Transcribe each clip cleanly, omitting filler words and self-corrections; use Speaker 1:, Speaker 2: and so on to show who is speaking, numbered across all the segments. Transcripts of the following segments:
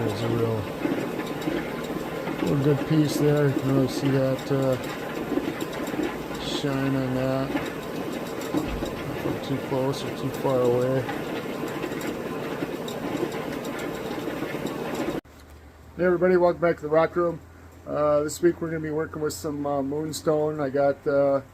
Speaker 1: There's a real good piece there. You can really see that shine on that. Not too close or too far away. Hey everybody, welcome back to the Rock Room. This week we're going to be working with some moonstone. I got the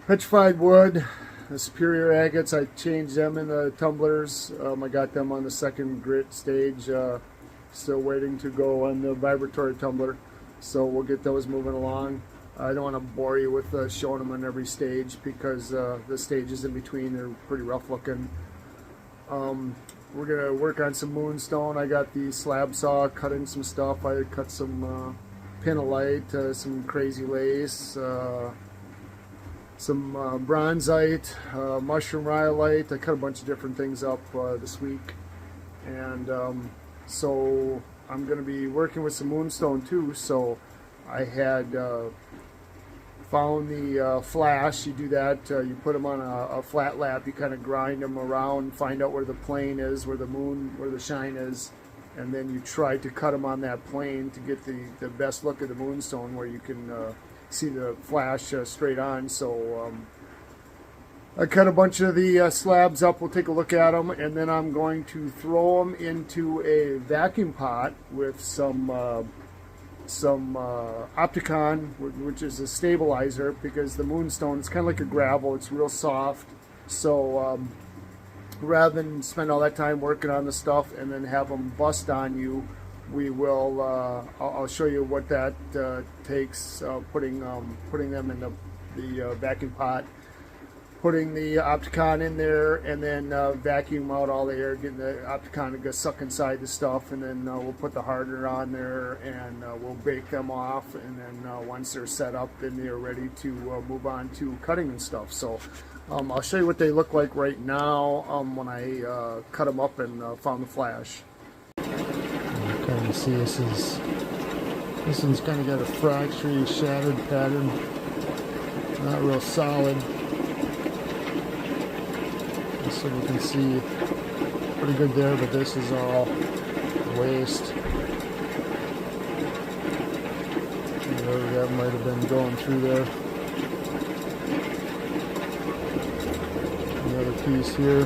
Speaker 1: petrified wood, the superior agates. I changed them in the tumblers. I got them on the second grit stage. Still waiting to go on the vibratory tumbler. So we'll get those moving along. I don't want to bore you with showing them on every stage because the stages in between are pretty rough looking. We're going to work on some moonstone. I got the slab saw cutting some stuff. I cut some pinolite, some crazy lace, some bronzite, mushroom rhyolite. I cut a bunch of different things up this week. And so I'm going to be working with some moonstone too. So I had found the flash. You do that, you put them on a flat lap, you kind of grind them around, find out where the plane is, where the moon, where the shine is, and then you try to cut them on that plane to get the best look of the moonstone where you can see the flash straight on. So I cut a bunch of the slabs up. We'll take a look at them, and then I'm going to throw them into a vacuum pot with some Opticon, which is a stabilizer, because the moonstone is kind of like a gravel. It's real soft. So rather than spend all that time working on the stuff and then have them bust on you, we will. I'll show you what that takes. Putting them in the vacuum pot, putting the Opticon in there, and then vacuum out all the air, getting the Opticon to go suck inside the stuff, and then we'll put the hardener on there, and we'll bake them off, and then once they're set up, then they're ready to move on to cutting and stuff. So I'll show you what they look like right now when I cut them up and found the flash. You kind of see this one's kind of got a fractured, shattered pattern, not real solid. So you can see pretty good there, but this is all waste. That might have been going through there. Another piece here.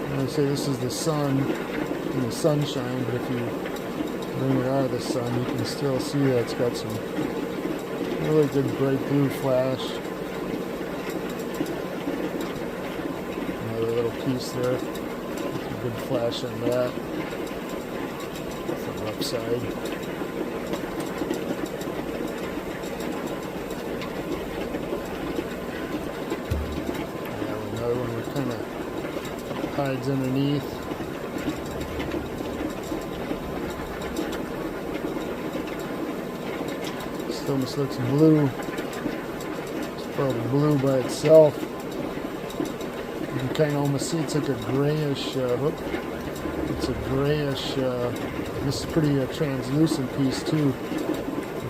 Speaker 1: I'm going to say this is the sun and the sunshine, but if you bring it out of the sun, you can still see that it's got some really good bright blue flash. Piece there, some good flash on that. That's the left side. Yeah, another one that kind of hides underneath. This almost looks blue. It's probably blue by itself. You can kind of almost see it's like a grayish, it's a grayish, this is pretty translucent piece too.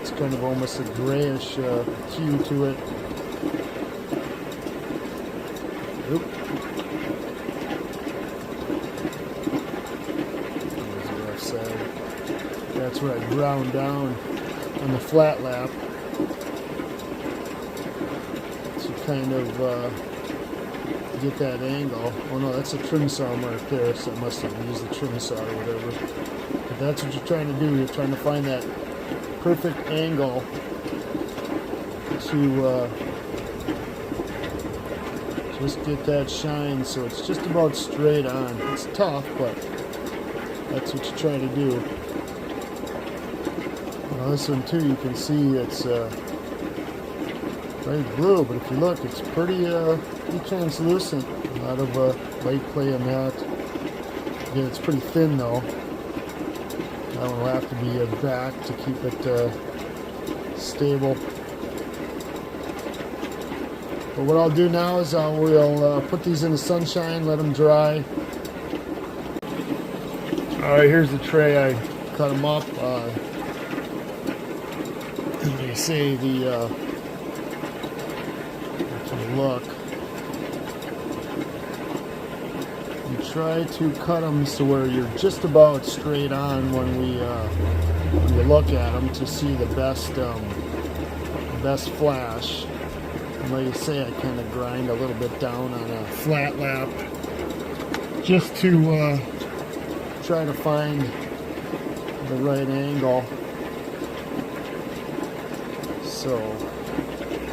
Speaker 1: It's kind of almost a grayish hue to it. Oop. There's the left side. That's where I ground down on the flat lap. So kind of get that angle. Oh no, that's a trim saw mark there, so I must have used the trim saw or whatever. But that's what you're trying to do. You're trying to find that perfect angle to just get that shine so it's just about straight on. It's tough, but that's what you're trying to do. Well, this one too, you can see it's very blue, but if you look, it's pretty translucent. A lot of light play on that. Again, it's pretty thin though. That one will have to be back to keep it stable. But what I'll do now is we'll put these in the sunshine, let them dry. Alright, here's the tray. I cut them up. They say the look. You try to cut them so where you're just about straight on when you look at them to see the best flash. And like you say, I kind of grind a little bit down on a flat lap just to try to find the right angle. So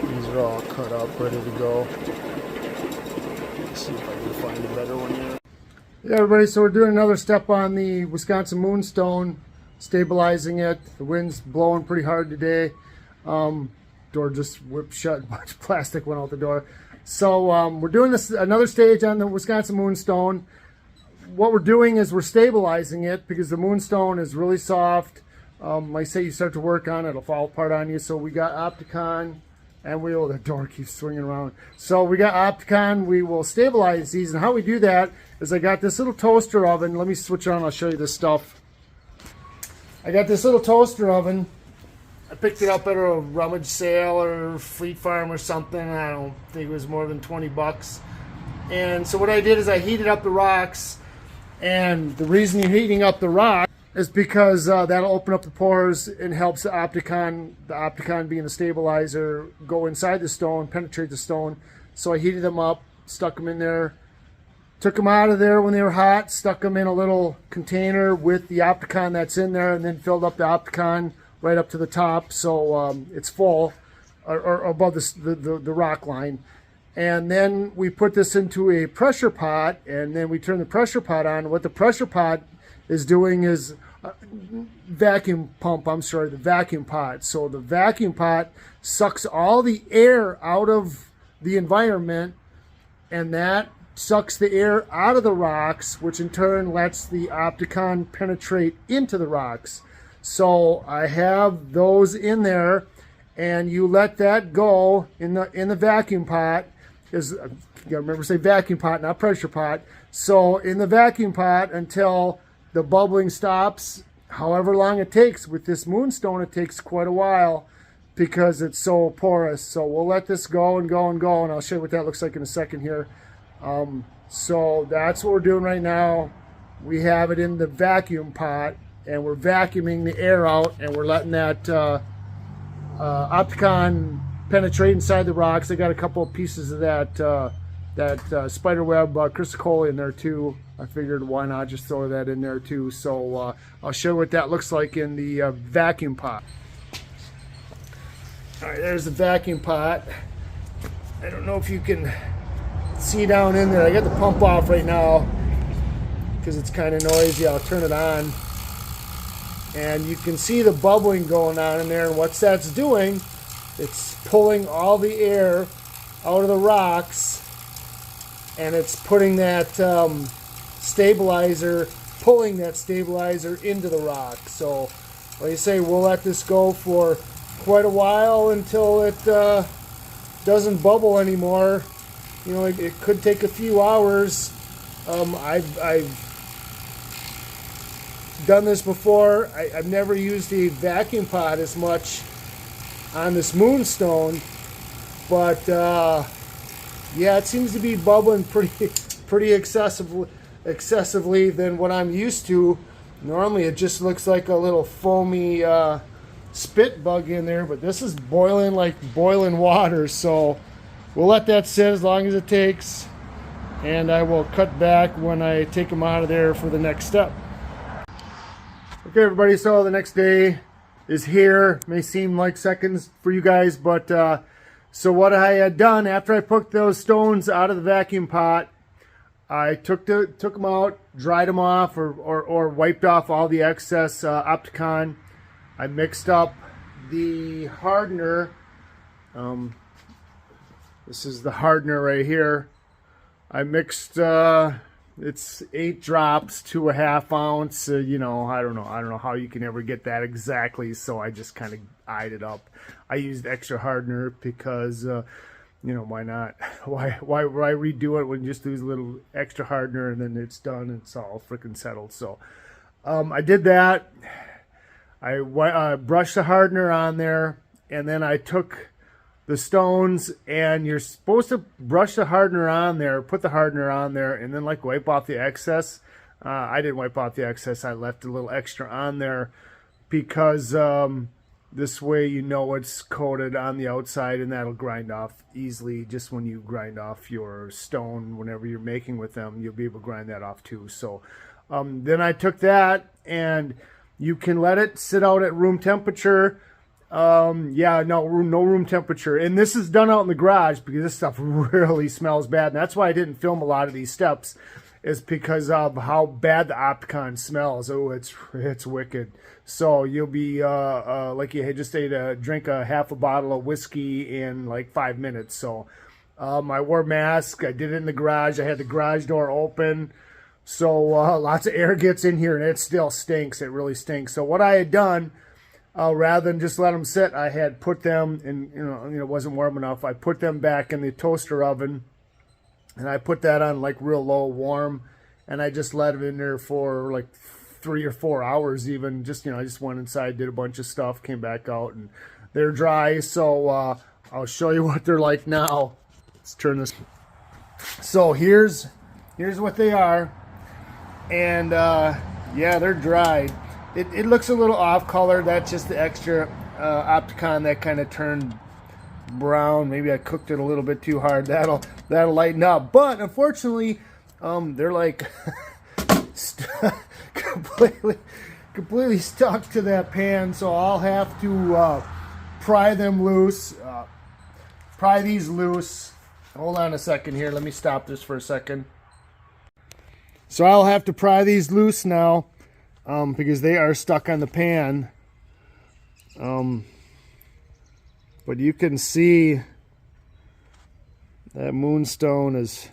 Speaker 1: these are all cut up, ready to go. Let's see if I can find a better one here. Yeah, everybody, so we're doing another step on the Wisconsin moonstone, stabilizing it. The wind's blowing pretty hard today. Door just whipped shut, a bunch of plastic went out the door. So we're doing this another stage on the Wisconsin moonstone. What we're doing is we're stabilizing it because the moonstone is really soft. Like I say, you start to work on it, it'll fall apart on you. So we got Opticon, and the door keeps swinging around. So we got Opticon, we will stabilize these. And how we do that is I got this little toaster oven. Let me switch on, I'll show you this stuff. I got this little toaster oven. I picked it up at a rummage sale or Fleet Farm or something. I don't think it was more than 20 bucks. And so what I did is I heated up the rocks. And the reason you're heating up the rock is because that'll open up the pores and helps the Opticon being the stabilizer, go inside the stone, penetrate the stone. So I heated them up, stuck them in there, took them out of there when they were hot, stuck them in a little container with the Opticon that's in there, and then filled up the Opticon right up to the top, so it's full, or above the rock line. And then we put this into a pressure pot, and then we turn the pressure pot on. What the pressure pot is doing is the vacuum pot. So the vacuum pot sucks all the air out of the environment, and that sucks the air out of the rocks, which in turn lets the Opticon penetrate into the rocks. So I have those in there, and you let that go in the vacuum pot. You gotta remember to say vacuum pot, not pressure pot. So in the vacuum pot until the bubbling stops, however long it takes. With this moonstone, it takes quite a while because it's so porous. So we'll let this go and go and go, and I'll show you what that looks like in a second here. So that's what we're doing right now. We have it in the vacuum pot, and we're vacuuming the air out, and we're letting that Opticon penetrate inside the rocks. I got a couple of pieces of that spiderweb chrysocolla in there too. I figured why not just throw that in there too. So I'll show you what that looks like in the vacuum pot. All right, there's the vacuum pot. I don't know if you can see down in there. I got the pump off right now because it's kind of noisy. I'll turn it on. And you can see the bubbling going on in there, and what that's doing, it's pulling all the air out of the rocks, and it's putting that stabilizer, pulling that stabilizer into the rock. So, like I say, we'll let this go for quite a while until it doesn't bubble anymore. You know, it could take a few hours. I've done this before. I've never used the vacuum pot as much on this moonstone, but yeah, it seems to be bubbling pretty excessively than what I'm used to. Normally it just looks like a little foamy spit bug in there, but this is boiling like boiling water. So we'll let that sit as long as it takes, and I will cut back when I take them out of there for the next step. Okay, everybody, so the next day is here. May seem like seconds for you guys, but so what I had done after I put those stones out of the vacuum pot, I took them out, dried them off, or wiped off all the excess Opticon. I mixed up the hardener. This is the hardener right here. I mixed it's 8 drops to a ½ ounce. You know, I don't know how you can ever get that exactly, so I just kind of eyed it up. I used extra hardener because you know, why not? Why redo it when you just use a little extra hardener and then it's done and it's all freaking settled. So I did that. I brushed the hardener on there, and then I took the stones, and you're supposed to brush the hardener on there, put the hardener on there, and then like wipe off the excess. I didn't wipe off the excess. I left a little extra on there because this way you know it's coated on the outside, and that'll grind off easily. Just when you grind off your stone, whenever you're making with them, you'll be able to grind that off too. So then I took that, and you can let it sit out at room temperature. Yeah, no room temperature. And this is done out in the garage because this stuff really smells bad. And that's why I didn't film a lot of these steps, is because of how bad the Opticon smells. Oh, it's wicked. So you'll be like you had just drink a half a bottle of whiskey in like 5 minutes. So I wore mask. I did it in the garage. I had the garage door open. So lots of air gets in here, and it still stinks. It really stinks. So what I had done, rather than just let them sit, I had put them in, it wasn't warm enough. I put them back in the toaster oven, and I put that on like real low warm, and I just let it in there for like 3 or 4 hours even. Just, I just went inside, did a bunch of stuff, came back out, and they're dry. So I'll show you what they're like now. Let's turn this. So here's what they are. And yeah, they're dried. It looks a little off color. That's just the extra Opticon that kind of turned brown. Maybe I cooked it a little bit too hard. That'll lighten up. But unfortunately, they're like completely stuck to that pan. So I'll have to pry them loose. Pry these loose. Hold on a second here. Let me stop this for a second. So I'll have to pry these loose now because they are stuck on the pan. But you can see that moonstone is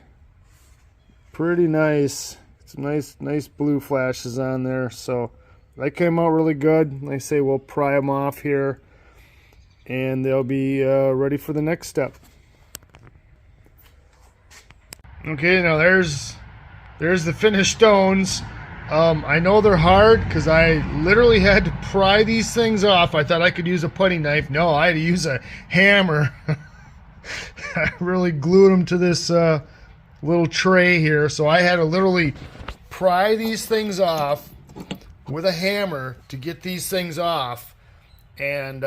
Speaker 1: pretty nice. Some nice blue flashes on there. So that came out really good. Like I say, we'll pry them off here, and they'll be ready for the next step. Okay, now there's the finished stones. I know they're hard because I literally had to pry these things off. I thought I could use a putty knife. No, I had to use a hammer. I really glued them to this little tray here. So I had to literally pry these things off with a hammer to get these things off. And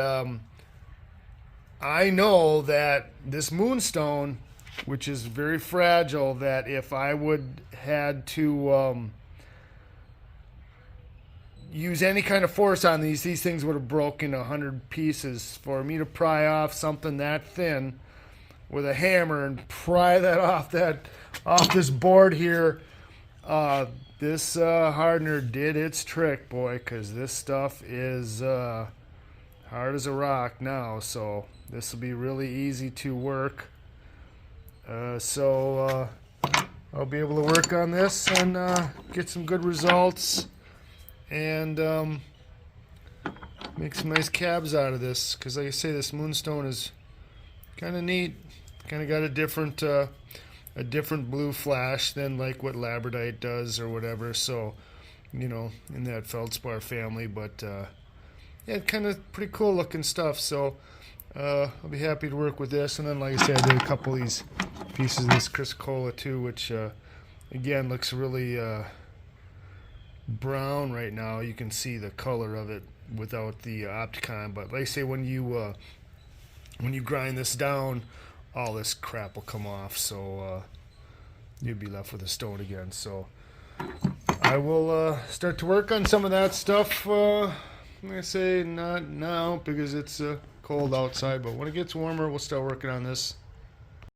Speaker 1: I know that this moonstone, which is very fragile, that if I would had to use any kind of force on these things would have broken 100 pieces. For me to pry off something that thin with a hammer and pry that off this board here, this hardener did its trick, boy, because this stuff is hard as a rock now. So this will be really easy to work. So I'll be able to work on this and get some good results, and make some nice cabs out of this, because like I say, this moonstone is kind of neat. Kind of got a different blue flash than like what labradite does or whatever. So in that feldspar family, but yeah, kind of pretty cool looking stuff. So I'll be happy to work with this. And then, like I said, I did a couple of these pieces of this Chrysocolla too, which again looks really brown right now. You can see the color of it without the Opticon, but like I say, when you grind this down, all this crap will come off, so you'll be left with a stone again. So I will start to work on some of that stuff. I'm gonna say not now because it's cold outside, but when it gets warmer, we'll start working on this.